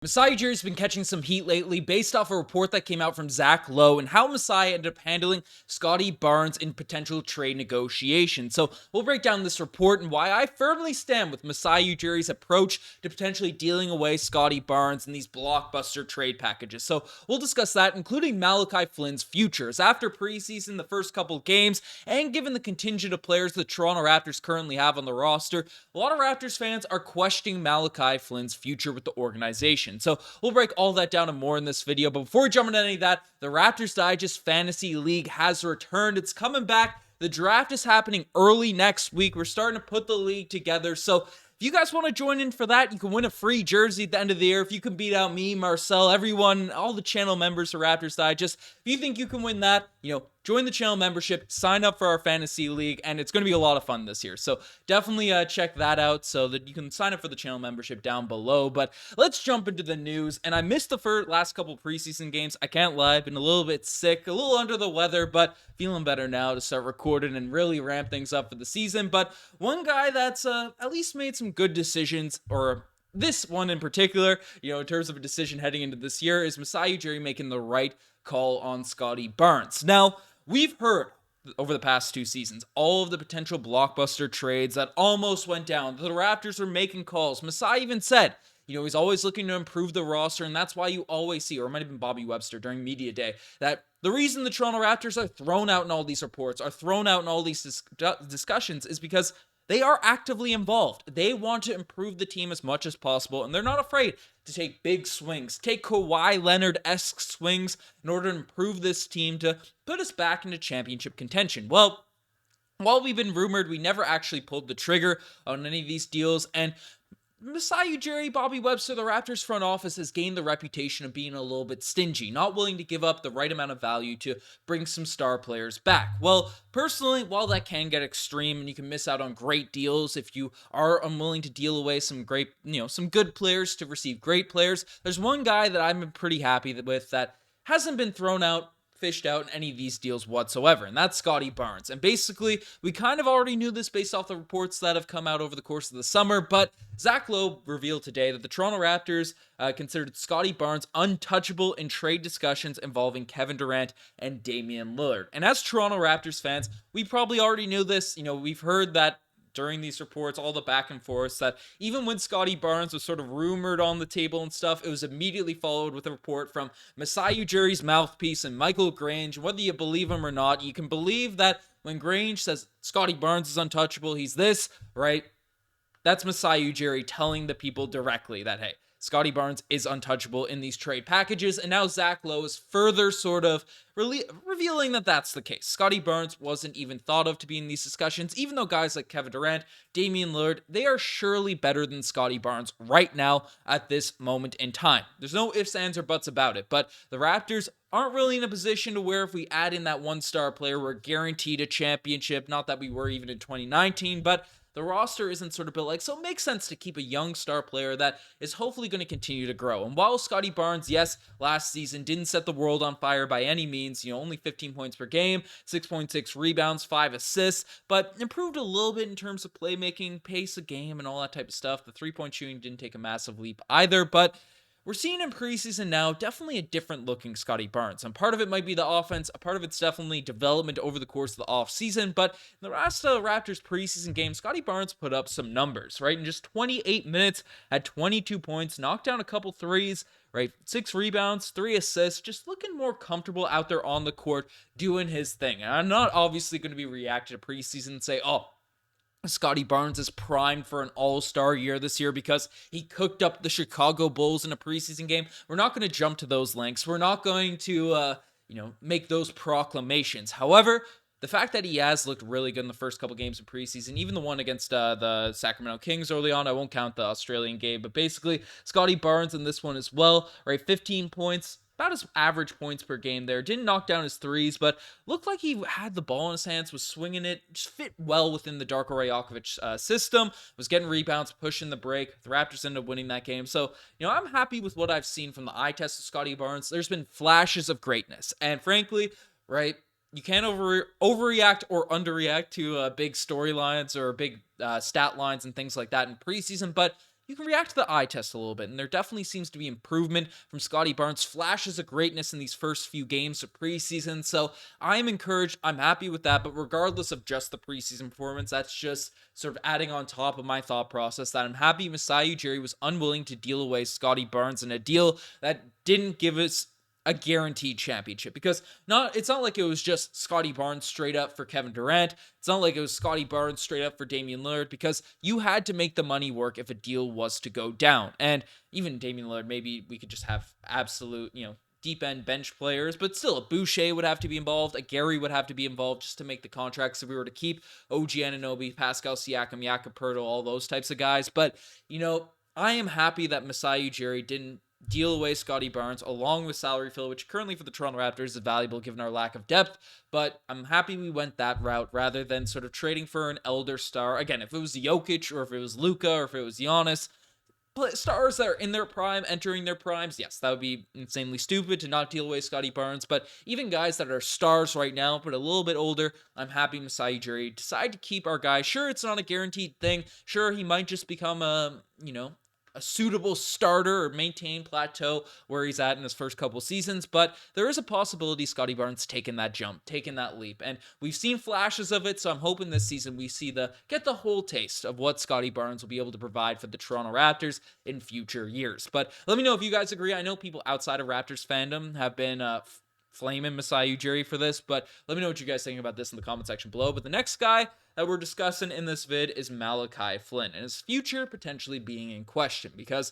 Masai Ujiri's been catching some heat lately based off a report that came out from Zach Lowe and how Masai ended up handling Scottie Barnes in potential trade negotiations. So we'll break down this report and why I firmly stand with Masai Ujiri's approach to potentially dealing away Scottie Barnes in these blockbuster trade packages. So we'll discuss that, including Malachi Flynn's futures. After preseason, the first couple games, and given the contingent of players the Toronto Raptors currently have on the roster, a lot of Raptors fans are questioning Malachi Flynn's future with the organization. So we'll break all that down and more in this video. But before we jump into any of that, the Raptors Digest Fantasy League has returned. It's coming back. The draft is happening early next week. We're starting to put the league together. So if you guys want to join in for that, you can win a free jersey at the end of the year. If you can beat out me, Marcel, everyone, all the channel members for Raptors Digest, if you think you can win that, join the channel membership, sign up for our fantasy league, and it's going to be a lot of fun this year. So definitely check that out so that you can sign up for the channel membership down below. But let's jump into the news. And I missed the last couple preseason games. I can't lie. I've been a little bit sick, a little under the weather, but feeling better now to start recording and really ramp things up for the season. But one guy that's at least made some good decisions, or this one in particular, in terms of a decision heading into this year, is Masai Ujiri making the right call on Scottie Barnes. Now, we've heard over the past 2 seasons all of the potential blockbuster trades that almost went down. The Raptors were making calls. Masai even said, he's always looking to improve the roster, and that's why you always see, or it might have been Bobby Webster during media day, that the reason the Toronto Raptors are thrown out in all these reports, are thrown out in all these discussions, is because they are actively involved. They want to improve the team as much as possible, and they're not afraid to take big swings, take Kawhi Leonard-esque swings in order to improve this team to put us back into championship contention. Well, while we've been rumored, we never actually pulled the trigger on any of these deals, and Masai Ujiri, Bobby Webster, the Raptors front office has gained the reputation of being a little bit stingy, not willing to give up the right amount of value to bring some star players back. Well, personally, while that can get extreme and you can miss out on great deals if you are unwilling to deal away some great, some good players to receive great players, there's one guy that I'm pretty happy with that hasn't been fished out in any of these deals whatsoever, and that's Scottie Barnes. And basically, we kind of already knew this based off the reports that have come out over the course of the summer, but Zach Lowe revealed today that the Toronto Raptors considered Scottie Barnes untouchable in trade discussions involving Kevin Durant and Damian Lillard. And as Toronto Raptors fans, we probably already knew this. We've heard that during these reports, all the back and forth, that even when Scottie Barnes was sort of rumored on the table and stuff, it was immediately followed with a report from Masai Ujiri's mouthpiece and Michael Grange. Whether you believe him or not, you can believe that when Grange says Scottie Barnes is untouchable, he's this, right? That's Masai Ujiri telling the people directly that, hey, Scottie Barnes is untouchable in these trade packages, and now Zach Lowe is further sort of revealing that that's the case. Scottie Barnes wasn't even thought of to be in these discussions, even though guys like Kevin Durant, Damian Lillard, they are surely better than Scottie Barnes right now at this moment in time. There's no ifs, ands, or buts about it, but the Raptors aren't really in a position to where if we add in that one-star player, we're guaranteed a championship. Not that we were even in 2019, but the roster isn't sort of built like, so it makes sense to keep a young star player that is hopefully going to continue to grow. And while Scottie Barnes, yes, last season didn't set the world on fire by any means, only 15 points per game, 6.6 rebounds, 5 assists, but improved a little bit in terms of playmaking, pace of game, and all that type of stuff. The three-point shooting didn't take a massive leap either, but we're seeing in preseason now definitely a different looking Scottie Barnes. And part of it might be the offense, a part of it's definitely development over the course of the offseason. But in the last Raptors preseason game, Scottie Barnes put up some numbers, right? In just 28 minutes, had 22 points, knocked down a couple threes, right? 6 rebounds, 3 assists, just looking more comfortable out there on the court doing his thing. And I'm not obviously going to be reacting to preseason and say, oh, Scottie Barnes is primed for an all-star year this year because he cooked up the Chicago Bulls in a preseason game. We're not going to jump to those lengths. We're not going to, make those proclamations. However, the fact that he has looked really good in the first couple games of preseason, even the one against the Sacramento Kings early on, I won't count the Australian game, but basically Scottie Barnes in this one as well, right? 15 points, about his average points per game there. Didn't knock down his threes, but looked like he had the ball in his hands, was swinging it, just fit well within the Darko Rajakovic system, was getting rebounds, pushing the break. The Raptors ended up winning that game. So, I'm happy with what I've seen from the eye test of Scottie Barnes. There's been flashes of greatness. And frankly, right, you can't overreact or underreact to big storylines or big stat lines and things like that in preseason, but you can react to the eye test a little bit. And there definitely seems to be improvement from Scottie Barnes, flashes of greatness in these first few games of preseason. So I'm encouraged. I'm happy with that. But regardless of just the preseason performance, that's just sort of adding on top of my thought process that I'm happy Masai Ujiri was unwilling to deal away Scottie Barnes in a deal that didn't give us a guaranteed championship, because it's not like it was just Scottie Barnes straight up for Kevin Durant. It's not like it was Scottie Barnes straight up for Damian Lillard, because you had to make the money work if a deal was to go down. And even Damian Lillard, maybe we could just have absolute, deep end bench players, but still a Boucher would have to be involved, a Gary would have to be involved just to make the contracts if we were to keep OG Anunoby, Pascal Siakam, Jakob Poeltl, all those types of guys. But, I am happy that Masai Ujiri didn't deal away Scottie Barnes along with salary fill, which currently for the Toronto Raptors is valuable given our lack of depth. But I'm happy we went that route rather than sort of trading for an elder star. Again, if it was Jokic or if it was Luka or if it was Giannis, stars that are in their prime, entering their primes, yes, that would be insanely stupid to not deal away Scottie Barnes. But even guys that are stars right now, but a little bit older, I'm happy Masai Ujiri decided to keep our guy. Sure, it's not a guaranteed thing. Sure, he might just become a suitable starter or maintain plateau where he's at in his first couple seasons, but there is a possibility Scottie Barnes taking that jump, taking that leap, and we've seen flashes of it, so I'm hoping this season we get the whole taste of what Scottie Barnes will be able to provide for the Toronto Raptors in future years. But let me know if you guys agree. I know people outside of Raptors fandom have been flaming Masai Ujiri for this, but let me know what you guys think about this in the comment section below. But the next guy that we're discussing in this vid is Malachi Flynn, and his future potentially being in question, because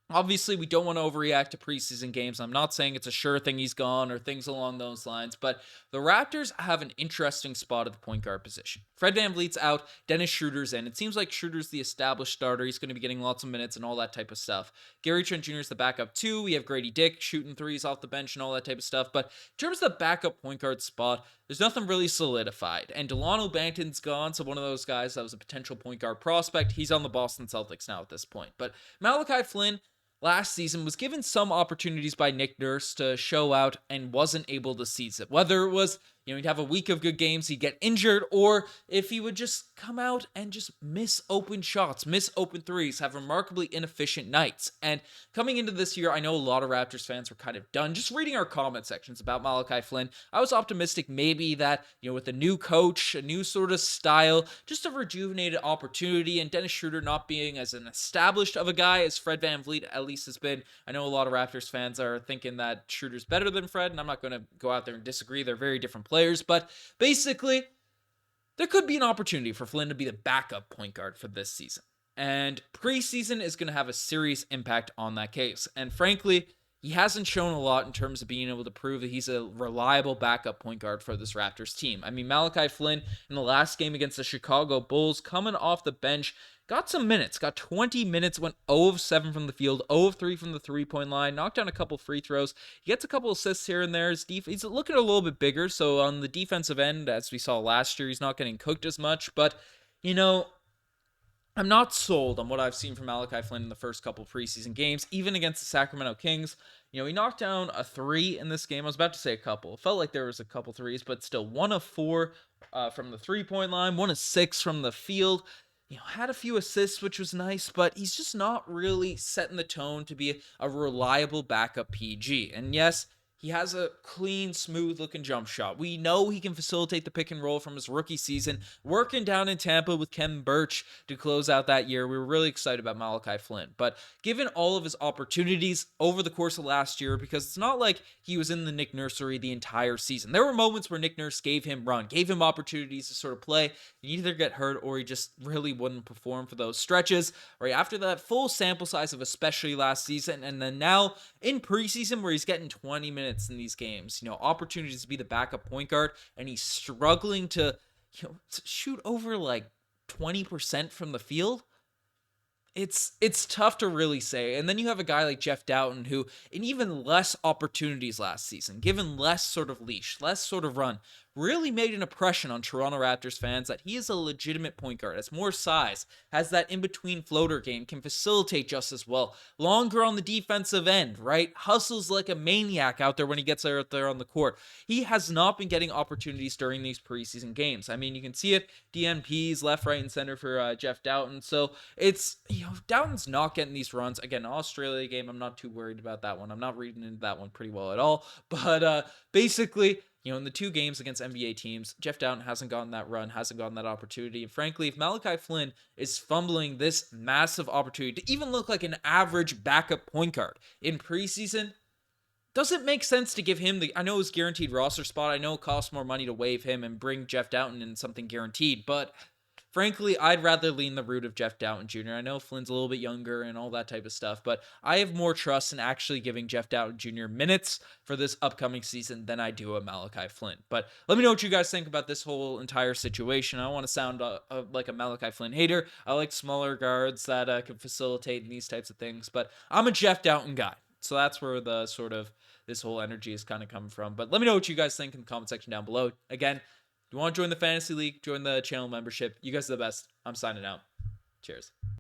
obviously we don't want to overreact to preseason games. I'm not saying it's a sure thing he's gone or things along those lines, but the Raptors have an interesting spot at the point guard position. Fred VanVleet's out, Dennis Schroeder's in. It seems like Schroeder's the established starter. He's going to be getting lots of minutes and all that type of stuff. Gary Trent Jr. is the backup too. We have Grady Dick shooting threes off the bench and all that type of stuff. But in terms of the backup point guard spot, there's nothing really solidified. And Delano Banton's gone, so one of those guys that was a potential point guard prospect. He's on the Boston Celtics now at this point. But Malachi Flynn last season was given some opportunities by Nick Nurse to show out and wasn't able to seize it. Whether it was, he'd have a week of good games, he'd get injured, or if he would just come out and just miss open shots, miss open threes, have remarkably inefficient nights. And coming into this year, I know a lot of Raptors fans were kind of done. Just reading our comment sections about Malachi Flynn, I was optimistic maybe that, with a new coach, a new sort of style, just a rejuvenated opportunity, and Dennis Schroeder not being as an established of a guy as Fred VanVleet at least has been. I know a lot of Raptors fans are thinking that Schroeder's better than Fred, and I'm not going to go out there and disagree. They're very different players, but basically, there could be an opportunity for Flynn to be the backup point guard for this season. And preseason is going to have a serious impact on that case. And frankly, he hasn't shown a lot in terms of being able to prove that he's a reliable backup point guard for this Raptors team. I mean, Malachi Flynn in the last game against the Chicago Bulls, coming off the bench, got some minutes, got 20 minutes, went 0 of 7 from the field, 0 of 3 from the three-point line, knocked down a couple free throws. He gets a couple assists here and there. He's looking a little bit bigger, so on the defensive end, as we saw last year, he's not getting cooked as much. But, I'm not sold on what I've seen from Malachi Flynn in the first couple preseason games, even against the Sacramento Kings. He knocked down a 3 in this game. I was about to say a couple. It felt like there was a couple threes, but still 1 of 4 from the three-point line, 1 of 6 from the field. Had a few assists, which was nice, but he's just not really setting the tone to be a reliable backup PG. And yes, he has a clean, smooth-looking jump shot. We know he can facilitate the pick and roll from his rookie season, working down in Tampa with Kem Birch to close out that year. We were really excited about Malachi Flynn. But given all of his opportunities over the course of last year, because it's not like he was in the Nick Nursery the entire season. There were moments where Nick Nurse gave him opportunities to sort of play. He'd either get hurt or he just really wouldn't perform for those stretches. Right after that full sample size of especially last season, and then now in preseason where he's getting 20 minutes in these games, opportunities to be the backup point guard, and he's struggling to, shoot over like 20% from the field. It's tough to really say. And then you have a guy like Jeff Doughton who, in even less opportunities last season, given less sort of leash, less sort of run, really made an impression on Toronto Raptors fans that he is a legitimate point guard, has more size, has that in-between floater game, can facilitate just as well, longer on the defensive end, right? Hustles like a maniac out there when he gets out there on the court. He has not been getting opportunities during these preseason games. I mean, you can see it, DNPs left, right, and center for Jeff Doughton. So it's, Doughton's not getting these runs. Again, Australia game, I'm not too worried about that one. I'm not reading into that one pretty well at all. But basically, in the 2 games against NBA teams, Jeff Doughton hasn't gotten that run, hasn't gotten that opportunity. And frankly, if Malachi Flynn is fumbling this massive opportunity to even look like an average backup point guard in preseason, does it make sense to give him I know it's guaranteed roster spot. I know it costs more money to waive him and bring Jeff Doughton in something guaranteed, but frankly, I'd rather lean the route of Jeff Doughton Jr. I know Flynn's a little bit younger and all that type of stuff, but I have more trust in actually giving Jeff Doughton Jr. minutes for this upcoming season than I do a Malachi Flynn. But let me know what you guys think about this whole entire situation. I don't want to sound like a Malachi Flynn hater. I like smaller guards that can facilitate these types of things, but I'm a Jeff Doughton guy. So that's where the sort of this whole energy is kind of coming from. But let me know what you guys think in the comment section down below. Again, if you want to join the Fantasy League, join the channel membership. You guys are the best. I'm signing out. Cheers.